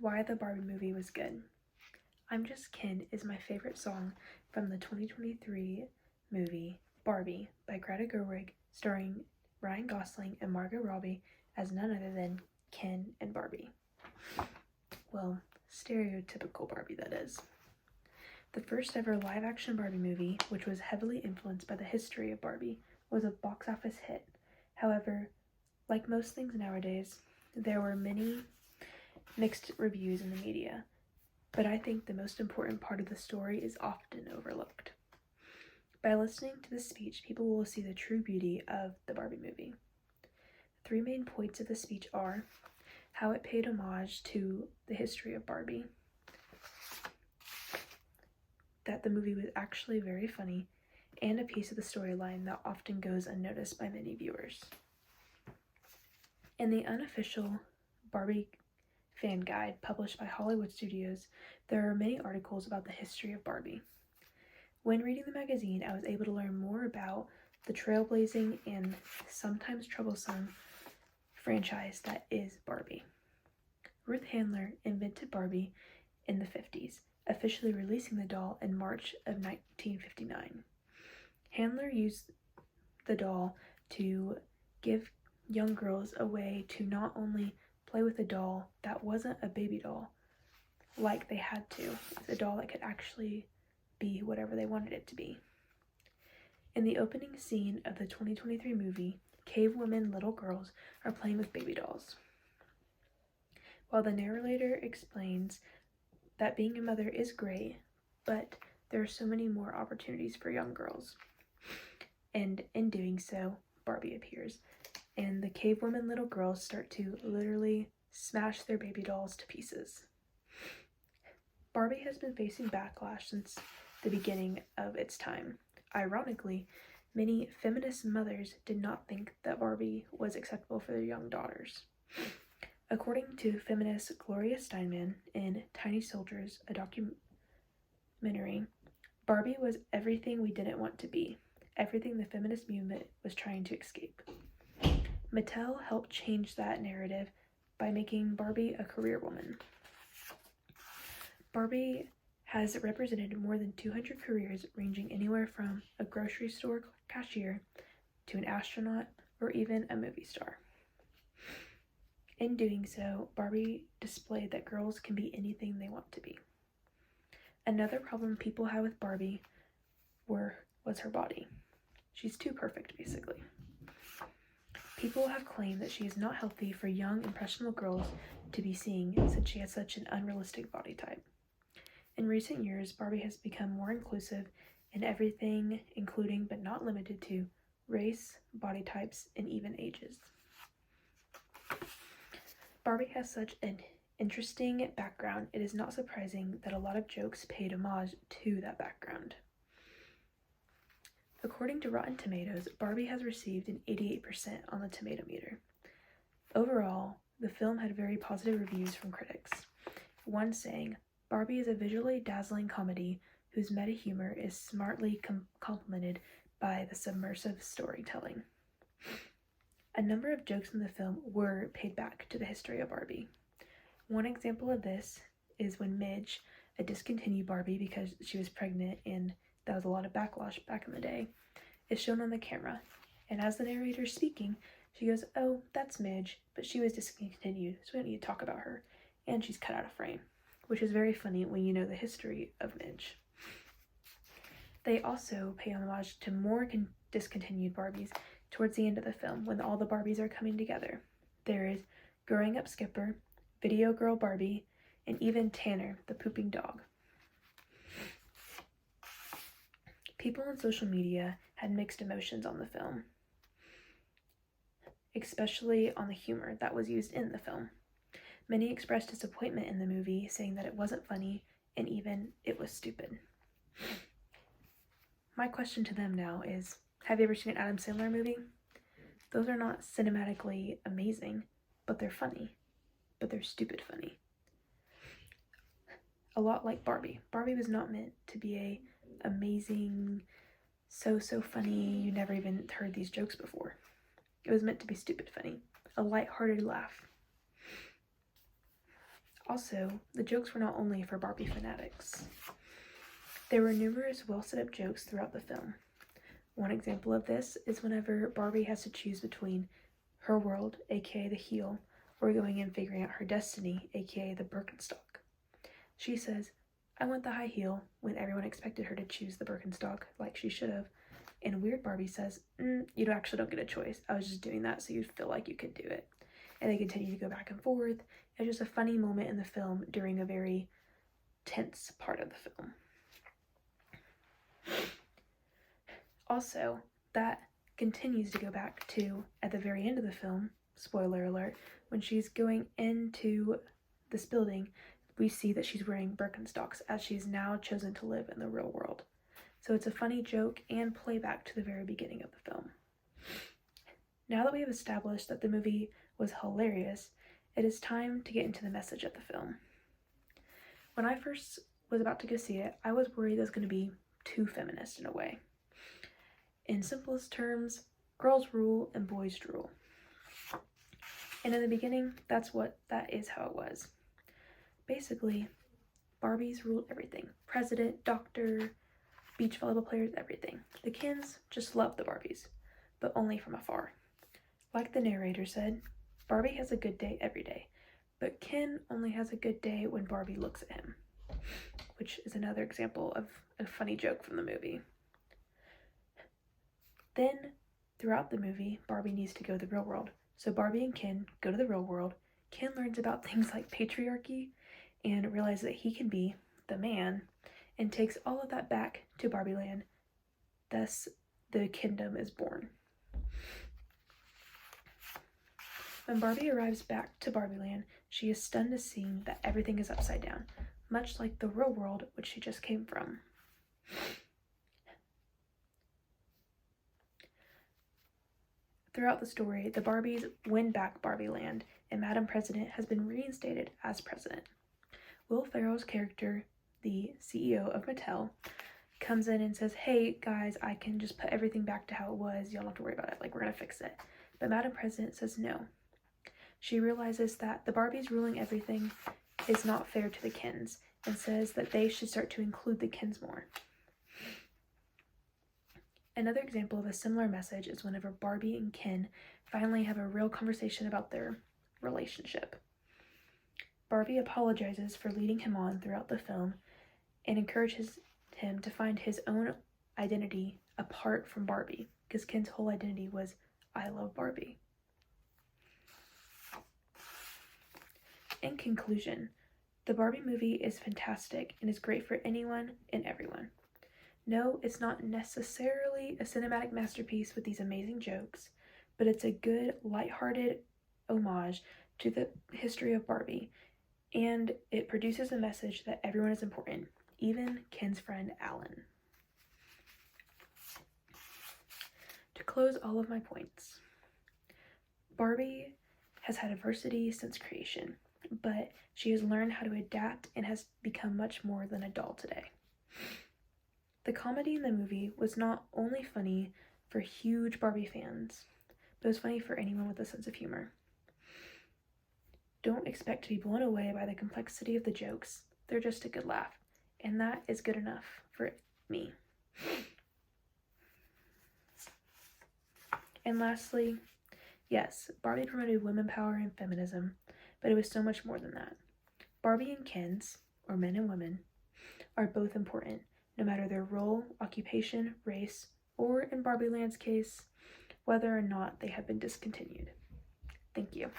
Why the Barbie movie was good. I'm Just Kin is my favorite song from the 2023 movie Barbie by Greta Gerwig, starring Ryan Gosling and Margot Robbie as none other than Ken and Barbie. Well, stereotypical Barbie, that is. The first ever live-action Barbie movie, which was heavily influenced by the history of Barbie, was a box office hit. However, like most things nowadays, there were many mixed reviews in the media, but I think the most important part of the story is often overlooked. By listening to the speech, people will see the true beauty of the Barbie movie. The three main points of the speech are how it paid homage to the history of Barbie, that the movie was actually very funny, and a piece of the storyline that often goes unnoticed by many viewers. In the unofficial Barbie fan guide published by Hollywood Studios, there are many articles about the history of Barbie. When reading the magazine, I was able to learn more about the trailblazing and sometimes troublesome franchise that is Barbie. Ruth Handler invented Barbie in the 50s, officially releasing the doll in March of 1959. Handler used the doll to give young girls a way to not only play with a doll that wasn't a baby doll like they had to. It's a doll that could actually be whatever they wanted it to be. In the opening scene of the 2023 movie, cave women little girls are playing with baby dolls, while the narrator explains that being a mother is great, but there are so many more opportunities for young girls. And in doing so, Barbie appears, and the cave women little girls start to literally smash their baby dolls to pieces. Barbie has been facing backlash since the beginning of its time. Ironically, many feminist mothers did not think that Barbie was acceptable for their young daughters. According to feminist Gloria Steinman in Tiny Soldiers, a documentary, Barbie was everything we didn't want to be, everything the feminist movement was trying to escape. Mattel helped change that narrative by making Barbie a career woman. Barbie has represented more than 200 careers, ranging anywhere from a grocery store cashier to an astronaut or even a movie star. In doing so, Barbie displayed that girls can be anything they want to be. Another problem people had with Barbie was her body. She's too perfect, basically. People have claimed that she is not healthy for young, impressionable girls to be seeing since she has such an unrealistic body type. In recent years, Barbie has become more inclusive in everything, including but not limited to race, body types, and even ages. Barbie has such an interesting background, it is not surprising that a lot of jokes paid homage to that background. According to Rotten Tomatoes, Barbie has received an 88% on the tomato meter. Overall, the film had very positive reviews from critics. One saying, Barbie is a visually dazzling comedy whose meta humor is smartly complemented by the submersive storytelling. A number of jokes in the film were paid back to the history of Barbie. One example of this is when Midge, a discontinued Barbie because she was pregnant and that was a lot of backlash back in the day, is shown on the camera. And as the narrator is speaking, she goes, "Oh, that's Midge, but she was discontinued, so we don't need to talk about her." And she's cut out of frame, which is very funny when you know the history of Midge. They also pay homage to more discontinued Barbies towards the end of the film when all the Barbies are coming together. There is Growing Up Skipper, Video Girl Barbie, and even Tanner, the pooping dog. People on social media had mixed emotions on the film, especially on the humor that was used in the film. Many expressed disappointment in the movie, saying that it wasn't funny and even it was stupid. My question to them now is, have you ever seen an Adam Sandler movie? Those are not cinematically amazing, but they're funny. But they're stupid funny. A lot like Barbie. Barbie was not meant to be a amazing, so funny, you never even heard these jokes before. It was meant to be stupid funny. A lighthearted laugh. Also, the jokes were not only for Barbie fanatics. There were numerous well-set-up jokes throughout the film. One example of this is whenever Barbie has to choose between her world, aka the heel, or going and figuring out her destiny, aka the Birkenstock. She says, "I want the high heel," when everyone expected her to choose the Birkenstock like she should have. And Weird Barbie says, "You actually don't get a choice. I was just doing that so you'd feel like you could do it." And they continue to go back and forth. It's just a funny moment in the film during a very tense part of the film. Also, that continues to go back to, at the very end of the film, spoiler alert, when she's going into this building, we see that she's wearing Birkenstocks as she's now chosen to live in the real world. So it's a funny joke and playback to the very beginning of the film. Now that we have established that the movie was hilarious, it is time to get into the message of the film. When I first was about to go see it, I was worried it was going to be too feminist in a way. In simplest terms, girls rule and boys drool. And in the beginning, that is how it was. Basically, Barbies ruled everything. President, doctor, beach volleyball players, everything. The Kens just loved the Barbies, but only from afar. Like the narrator said, Barbie has a good day every day, but Ken only has a good day when Barbie looks at him, which is another example of a funny joke from the movie. Then, throughout the movie, Barbie needs to go to the real world. So Barbie and Ken go to the real world. Ken learns about things like patriarchy and realizes that he can be the man and takes all of that back to Barbie Land. Thus, the kingdom is born. When Barbie arrives back to Barbie Land, she is stunned to see that everything is upside down, much like the real world which she just came from. Throughout the story, the Barbies win back Barbie Land, and Madam President has been reinstated as president. Will Ferrell's character, the CEO of Mattel, comes in and says, "Hey guys, I can just put everything back to how it was. Y'all don't have to worry about it. Like, we're gonna fix it." But Madam President says no. She realizes that the Barbies ruling everything is not fair to the Kens and says that they should start to include the Kens more. Another example of a similar message is whenever Barbie and Ken finally have a real conversation about their relationship. Barbie apologizes for leading him on throughout the film and encourages him to find his own identity apart from Barbie, because Ken's whole identity was, "I love Barbie." In conclusion, the Barbie movie is fantastic and is great for anyone and everyone. No, it's not necessarily a cinematic masterpiece with these amazing jokes, but it's a good, lighthearted homage to the history of Barbie, and it produces a message that everyone is important, even Ken's friend Alan. To close all of my points, Barbie has had adversity since creation, but she has learned how to adapt and has become much more than a doll today. The comedy in the movie was not only funny for huge Barbie fans, but it was funny for anyone with a sense of humor. Don't expect to be blown away by the complexity of the jokes. They're just a good laugh, and that is good enough for me. And lastly, yes, Barbie promoted women power and feminism, but it was so much more than that. Barbie and Kens, or men and women, are both important, no matter their role, occupation, race, or in Barbie Land's case, whether or not they have been discontinued. Thank you.